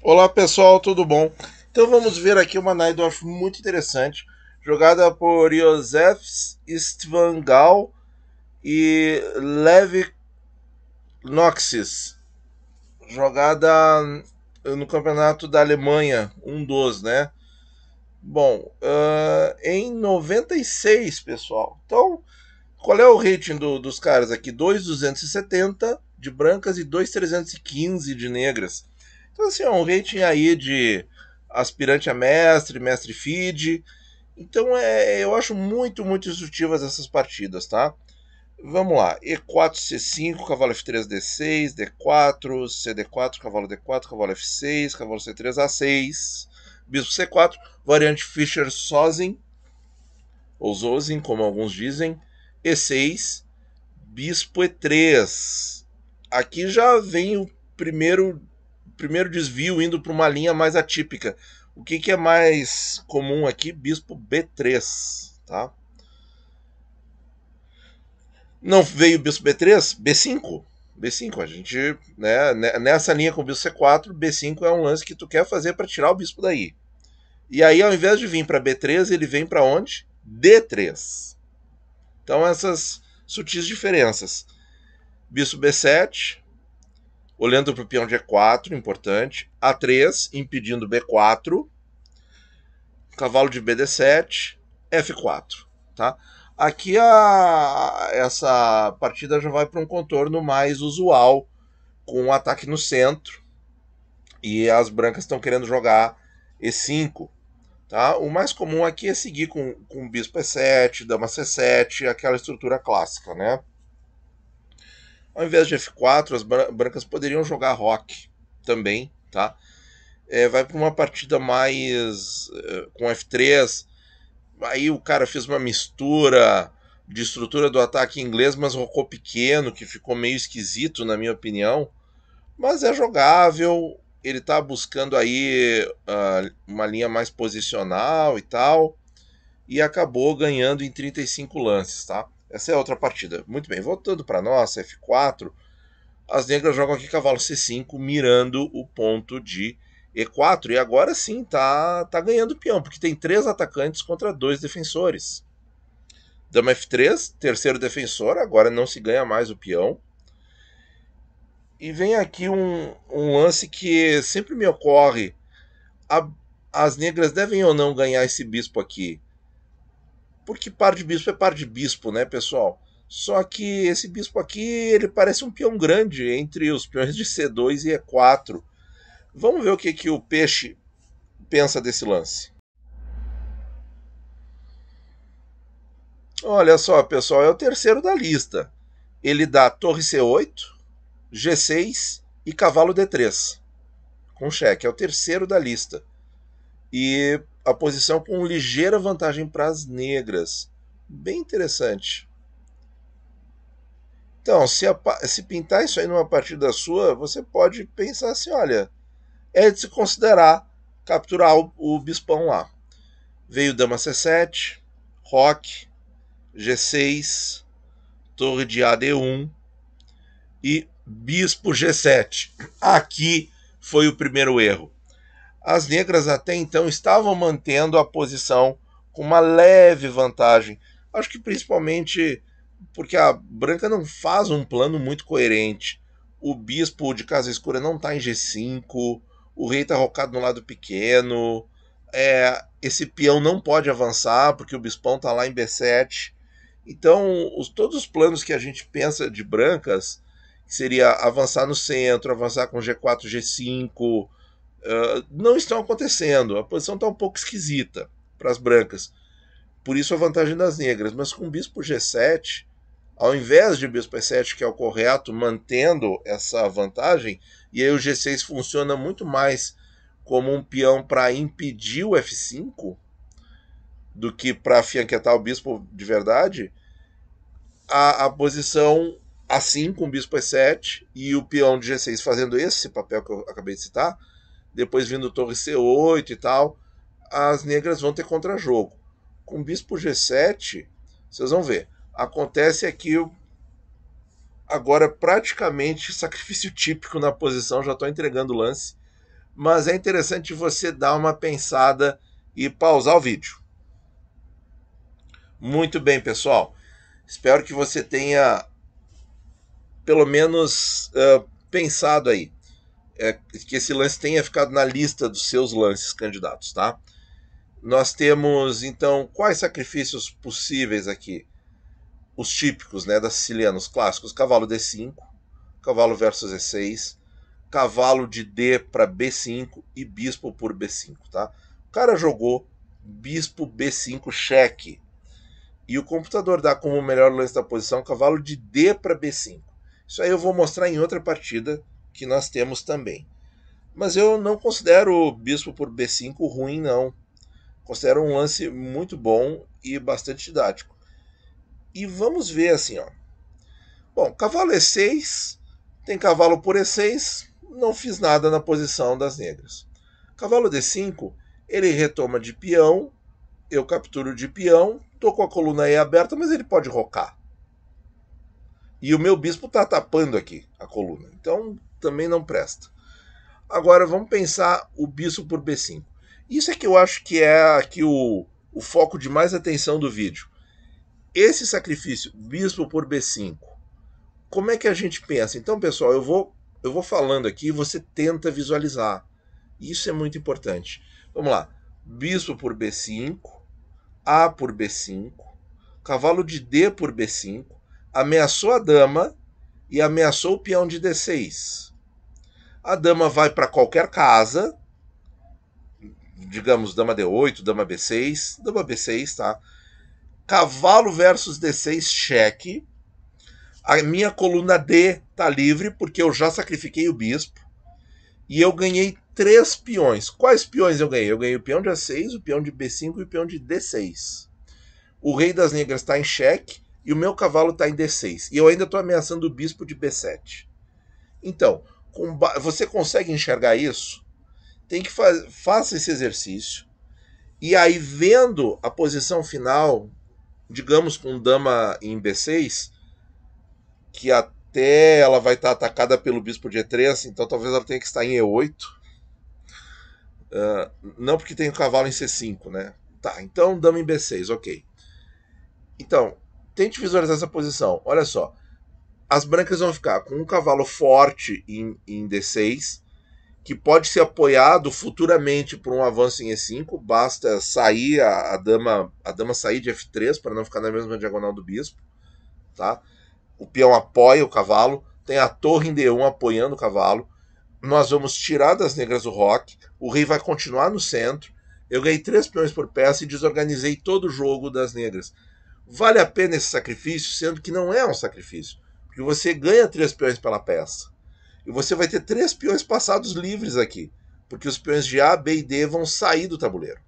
Olá pessoal, tudo bom? Então vamos ver aqui uma Najdorf muito interessante, jogada por Josef Stvangal e Levi Noxis, jogada no campeonato da Alemanha, um dos, né? Bom, em 96, pessoal. Então, qual é o rating dos caras aqui? 2.270 de brancas e 2.315 de negras. Então, assim, é um rating aí de aspirante a mestre, mestre feed. Então, eu acho muito instrutivas essas partidas, tá? Vamos lá. E4, C5, cavalo F3, D6, D4, CD4, cavalo D4, cavalo F6, cavalo C3, A6, bispo C4, variante Fischer-Sozin, ou Zozin, como alguns dizem, E6, bispo E3. Aqui já vem o primeiro desvio indo para uma linha mais atípica. O que é mais comum aqui? Bispo B3, tá? Não veio bispo B3? B5. B5, a gente, né, nessa linha com o bispo C4, B5 é um lance que tu quer fazer para tirar o bispo daí. E aí, ao invés de vir para B3, ele vem para onde? D3. Então, essas sutis diferenças. Bispo B7, olhando para o peão G4, importante. A3, impedindo B4. Cavalo de BD7, F4, tá? Aqui essa partida já vai para um contorno mais usual, com um ataque no centro, e as brancas estão querendo jogar E5, tá? O mais comum aqui é seguir com bispo E7, dama C7, aquela estrutura clássica, né? Ao invés de F4, as brancas poderiam jogar roque também, tá? Vai para uma partida mais com F3. Aí o cara fez uma mistura de estrutura do ataque inglês, mas rocou pequeno, que ficou meio esquisito, na minha opinião. Mas é jogável. Ele está buscando aí uma linha mais posicional e tal. E acabou ganhando em 35 lances, tá? Essa é outra partida. Muito bem, voltando para nossa, F4. As negras jogam aqui cavalo C5, mirando o ponto de E4. E agora sim tá ganhando peão, porque tem 3 atacantes contra 2 defensores. Dama F3, terceiro defensor, agora não se ganha mais o peão. E vem aqui um lance que sempre me ocorre. As negras devem ou não ganhar esse bispo aqui? Porque par de bispo é par de bispo, né, pessoal? Só que esse bispo aqui, ele parece um peão grande entre os peões de C2 e E4. Vamos ver o que o peixe pensa desse lance. Olha só, pessoal, é o terceiro da lista. Ele dá torre C8, G6 e cavalo D3 com cheque. É o terceiro da lista. E a posição com ligeira vantagem para as negras. Bem interessante. Então, se pintar isso aí numa partida sua, você pode pensar assim, olha, é de se considerar capturar o bispão lá. Veio dama C7, roque, G6, torre de AD1 e bispo G7. Aqui foi o primeiro erro. As negras até então estavam mantendo a posição com uma leve vantagem. Acho que principalmente porque a branca não faz um plano muito coerente. O bispo de casa escura não está em G5, o rei está rocado no lado pequeno, esse peão não pode avançar porque o bispão está lá em B7. Então, todos os planos que a gente pensa de brancas, que seria avançar no centro, avançar com G4, G5, não estão acontecendo. A posição está um pouco esquisita para as brancas. Por isso a vantagem das negras. Mas com bispo G7, ao invés de bispo E7, que é o correto, mantendo essa vantagem, e aí o G6 funciona muito mais como um peão para impedir o F5 do que para afianquetar o bispo de verdade, a posição assim com o bispo E7 e o peão de G6 fazendo esse papel que eu acabei de citar, depois vindo torre C8 e tal, as negras vão ter contra-jogo. Com bispo G7, vocês vão ver, acontece aqui agora praticamente sacrifício típico na posição, já estou entregando o lance. mas é interessante você dar uma pensada e pausar o vídeo. Muito bem, pessoal. Espero que você tenha pelo menos pensado aí, que esse lance tenha ficado na lista dos seus lances candidatos, tá? Nós temos, então, quais sacrifícios possíveis aqui? Os típicos, né, da siciliana, os clássicos: cavalo D5, cavalo versus E6, cavalo de D para B5 e bispo por B5, tá? O cara jogou bispo B5 cheque. E o computador dá como melhor lance da posição cavalo de D para B5. Isso aí eu vou mostrar em outra partida que nós temos também. Mas eu não considero o bispo por B5 ruim, não. Considero um lance muito bom e bastante didático. E vamos ver assim, ó. Bom, cavalo E6, tem cavalo por E6, não fiz nada na posição das negras. Cavalo D5, ele retoma de peão, eu capturo de peão, tô com a coluna E aberta, mas ele pode rocar. E o meu bispo tá tapando aqui a coluna, então também não presta. Agora vamos pensar o bispo por B5. Isso é que eu acho que é aqui o foco de mais atenção do vídeo. Esse sacrifício, bispo por B5, como é que a gente pensa? Então, pessoal, eu vou falando aqui e você tenta visualizar. Isso é muito importante. Vamos lá. Bispo por B5, A por B5, cavalo de D por B5, ameaçou a dama e ameaçou o peão de D6. A dama vai para qualquer casa, digamos dama D8, dama B6, tá? Cavalo versus D6 cheque. A minha coluna D tá livre porque eu já sacrifiquei o bispo e eu ganhei 3 peões. Quais peões eu ganhei? Eu ganhei o peão de A6, o peão de B5 e o peão de D6. O rei das negras está em xeque e o meu cavalo está em D6. E eu ainda estou ameaçando o bispo de B7. Então, você consegue enxergar isso? Tem que faça esse exercício. E aí, vendo a posição final, digamos com dama em B6, que até ela vai estar atacada pelo bispo de E3, então talvez ela tenha que estar em E8. Não porque tem o cavalo em C5, né? Tá, então dama em B6, ok. Então, tente visualizar essa posição. Olha só, as brancas vão ficar com um cavalo forte em D6, que pode ser apoiado futuramente por um avanço em E5, basta sair a dama sair de F3 para não ficar na mesma diagonal do bispo, tá? O peão apoia o cavalo, tem a torre em D1 apoiando o cavalo. Nós vamos tirar das negras o roque, o rei vai continuar no centro. Eu ganhei 3 peões por peça e desorganizei todo o jogo das negras. Vale a pena esse sacrifício, sendo que não é um sacrifício, porque você ganha 3 peões pela peça. E você vai ter 3 peões passados livres aqui, porque os peões de A, B e D vão sair do tabuleiro.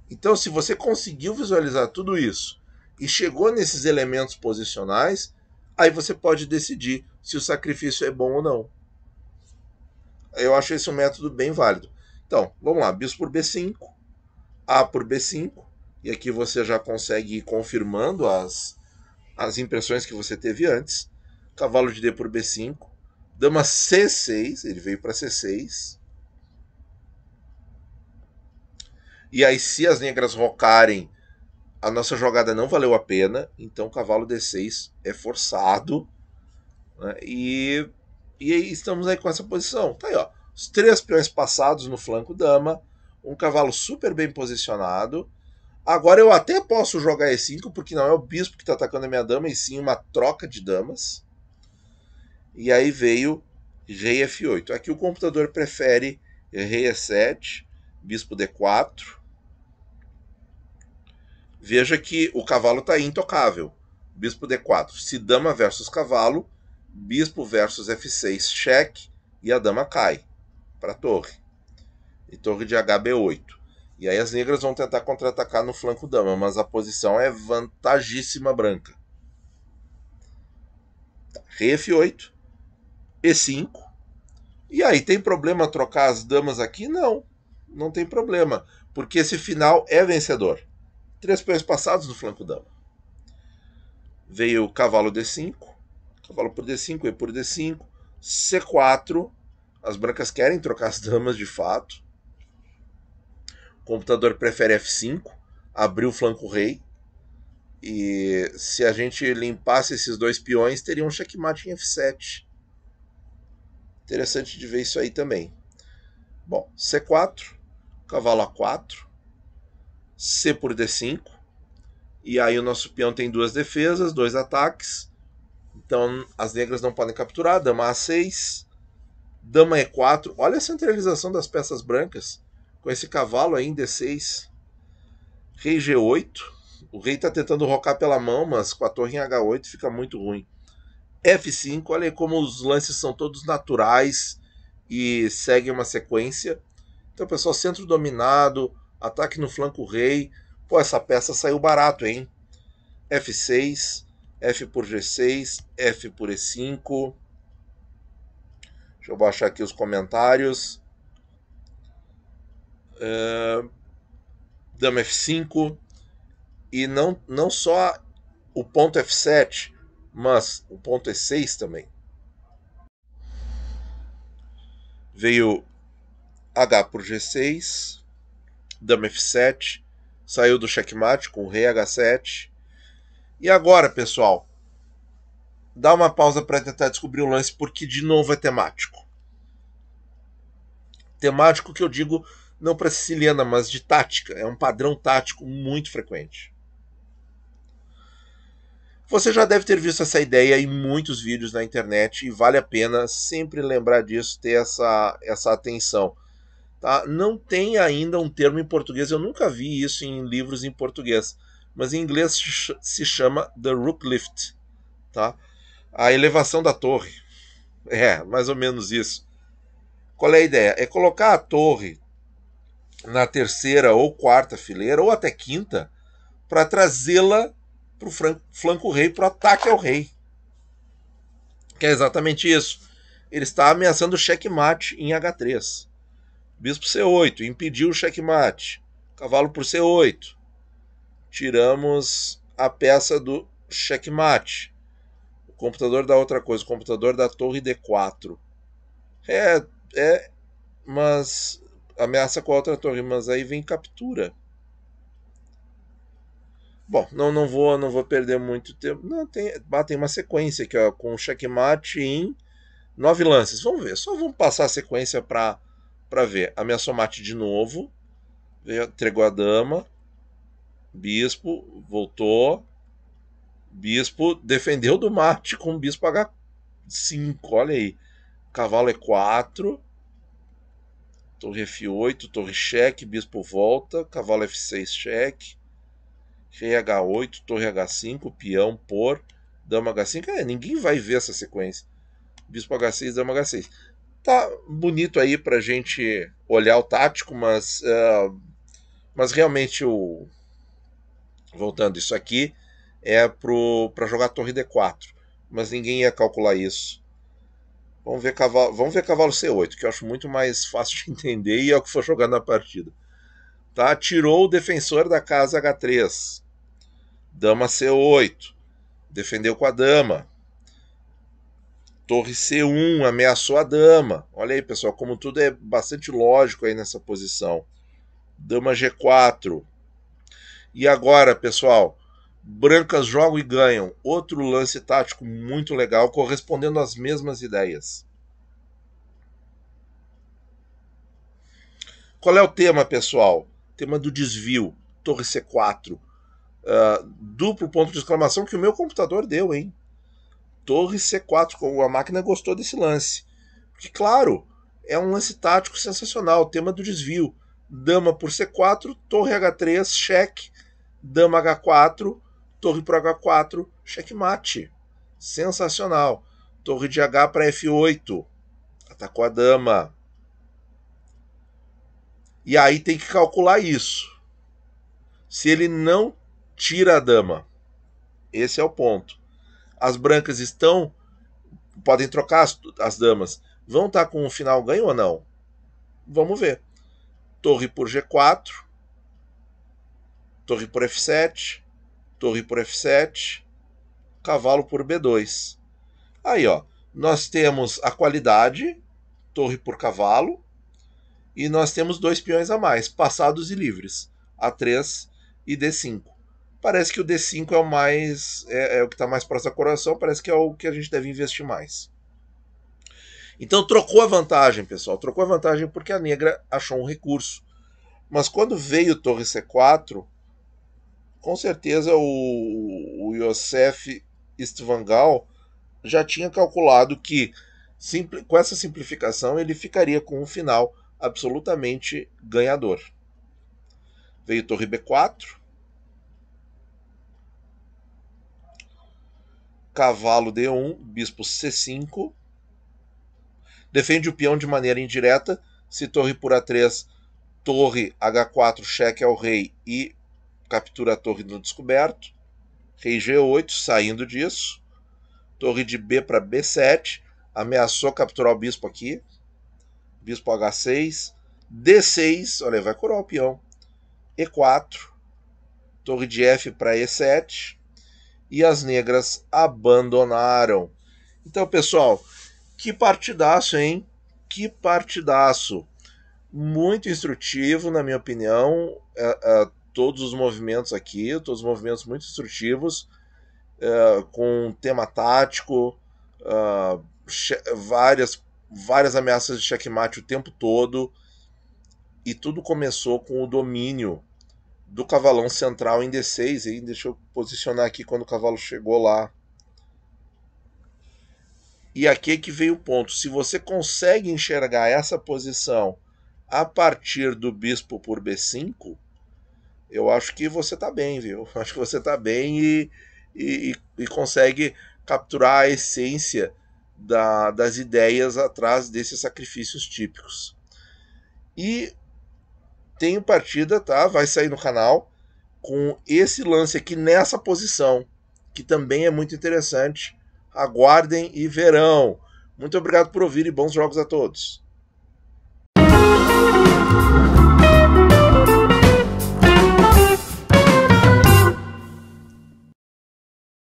Então, se você conseguiu visualizar tudo isso e chegou nesses elementos posicionais, aí você pode decidir se o sacrifício é bom ou não. Eu acho esse um método bem válido. Então, vamos lá, bispo por B5, A por B5, e aqui você já consegue ir confirmando as impressões que você teve antes. Cavalo de D por B5, dama C6, ele veio para C6. E aí, se as negras rocarem, a nossa jogada não valeu a pena, então cavalo D6 é forçado, né? E aí estamos aí com essa posição. Tá aí, ó, os 3 peões passados no flanco dama, um cavalo super bem posicionado. Agora eu até posso jogar E5, porque não é o bispo que está atacando a minha dama, e sim uma troca de damas. E aí veio rei F8. Aqui o computador prefere rei E7, bispo D4. Veja que o cavalo está intocável. Bispo D4. Se dama versus cavalo, bispo versus F6, cheque, e a dama cai para a torre. E torre de HB8. E aí as negras vão tentar contra-atacar no flanco dama, mas a posição é vantagíssima branca. Rei F8, E5. E aí, tem problema trocar as damas aqui? Não, não tem problema, porque esse final é vencedor. 3 peões passados no flanco dama. Veio cavalo D5, cavalo por D5, E por D5, C4, As brancas querem trocar as damas de fato. O computador prefere F5, abrir o flanco rei. E se a gente limpasse esses dois peões, teria um checkmate em F7. Interessante de ver isso aí também. Bom, C4, cavalo A4, C por D5. E aí o nosso peão tem duas defesas, dois ataques. Então as negras não podem capturar. Dama A6, dama E4. Olha a centralização das peças brancas com esse cavalo aí em D6. Rei G8. O rei está tentando rocar pela mão, mas com a torre em H8 fica muito ruim. F5, olha aí como os lances são todos naturais e seguem uma sequência. Então, pessoal, centro dominado, ataque no flanco rei. Pô, essa peça saiu barato, hein? F6, F por G6, F por E5. Deixa eu baixar aqui os comentários. Dama F5. E não só o ponto F7, mas o ponto E6 também. Veio H por G6, dama F7, saiu do checkmate com o rei H7. E agora, pessoal, dá uma pausa para tentar descobrir o lance, porque de novo é temático. Temático que eu digo não para siciliana, mas de tática. É um padrão tático muito frequente. Você já deve ter visto essa ideia em muitos vídeos na internet e vale a pena sempre lembrar disso, ter essa atenção. Tá? Não tem ainda um termo em português, eu nunca vi isso em livros em português, mas em inglês se chama The Rook Lift, tá? A elevação da torre. É, mais ou menos isso. Qual é a ideia? É colocar a torre na terceira ou quarta fileira, ou até quinta, para trazê-la para o flanco rei, para o ataque ao rei. Que é exatamente isso. Ele está ameaçando o checkmate em H3. Bispo C8, impediu o checkmate. Cavalo por C8. Tiramos a peça do checkmate. O computador dá outra coisa, o computador dá torre D4. Mas ameaça com a outra torre, mas aí vem captura. Bom, não vou perder muito tempo. Não, tem uma sequência aqui, ó, com checkmate em 9 lances. Vamos ver, só vamos passar a sequência para ver. Ameaçou mate de novo. Entregou a dama. Bispo, voltou. Bispo defendeu do mate com o bispo H5, olha aí. Cavalo E4. Torre F8, torre cheque, bispo volta. Cavalo F6 cheque. Rei H8, torre H5, peão por, dama H5. Ninguém vai ver essa sequência. Bispo H6, dama H6. Tá bonito aí pra gente olhar o tático, mas realmente voltando, isso aqui é para jogar torre D4. Mas ninguém ia calcular isso. Vamos ver cavalo C8, que eu acho muito mais fácil de entender e é o que for jogar na partida. Tá? Tirou o defensor da casa H3. Dama C8. Defendeu com a dama. Torre C1, ameaçou a dama. Olha aí, pessoal, como tudo é bastante lógico aí nessa posição. Dama G4. E agora, pessoal, brancas jogam e ganham. Outro lance tático muito legal, correspondendo às mesmas ideias. Qual é o tema, pessoal? Tema do desvio. Torre C4. Duplo ponto de exclamação que o meu computador deu, hein? Torre C4, como a máquina gostou desse lance. Porque, claro, é um lance tático sensacional, tema do desvio. Dama por C4, torre H3, cheque. Dama H4, torre por H4, checkmate. Sensacional. Torre de H para F8. Atacou a dama. E aí tem que calcular isso. Se ele não tira a dama, esse é o ponto. As brancas podem trocar as damas. Vão estar com o final ganho ou não? Vamos ver. Torre por G4. Torre por F7. Torre por F7. Cavalo por B2. Aí, ó. Nós temos a qualidade. torre por cavalo. E nós temos 2 peões a mais, passados e livres. A3 e D5. Parece que o D5 é o mais. É o que está mais próximo ao coração, parece que é o que a gente deve investir mais. Então trocou a vantagem, pessoal. Trocou a vantagem porque a negra achou um recurso. Mas quando veio torre C4, com certeza o Yosef Istvangal já tinha calculado que com essa simplificação ele ficaria com um final absolutamente ganhador. Veio torre B4, cavalo D1, bispo C5, defende o peão de maneira indireta, se torre por A3, torre H4, cheque ao rei e captura a torre no descoberto, rei G8, saindo disso, torre de B para B7, ameaçou capturar o bispo aqui, bispo H6, D6, olha, vai curar o peão, E4, torre de F para E7, e as negras abandonaram. Então, pessoal, que partidaço, hein? Que partidaço. Muito instrutivo, na minha opinião, todos os movimentos aqui, todos os movimentos muito instrutivos, com tema tático, várias ameaças de checkmate o tempo todo, e tudo começou com o domínio do cavalão central em D6, hein? Deixa eu posicionar aqui quando o cavalo chegou lá. E aqui é que veio o ponto. Se você consegue enxergar essa posição a partir do bispo por B5, eu acho que você tá bem, viu? Acho que você tá bem e consegue capturar a essência das ideias atrás desses sacrifícios típicos. E tem partida, tá? Vai sair no canal com esse lance aqui nessa posição, que também é muito interessante. Aguardem e verão. Muito obrigado por ouvir e bons jogos a todos.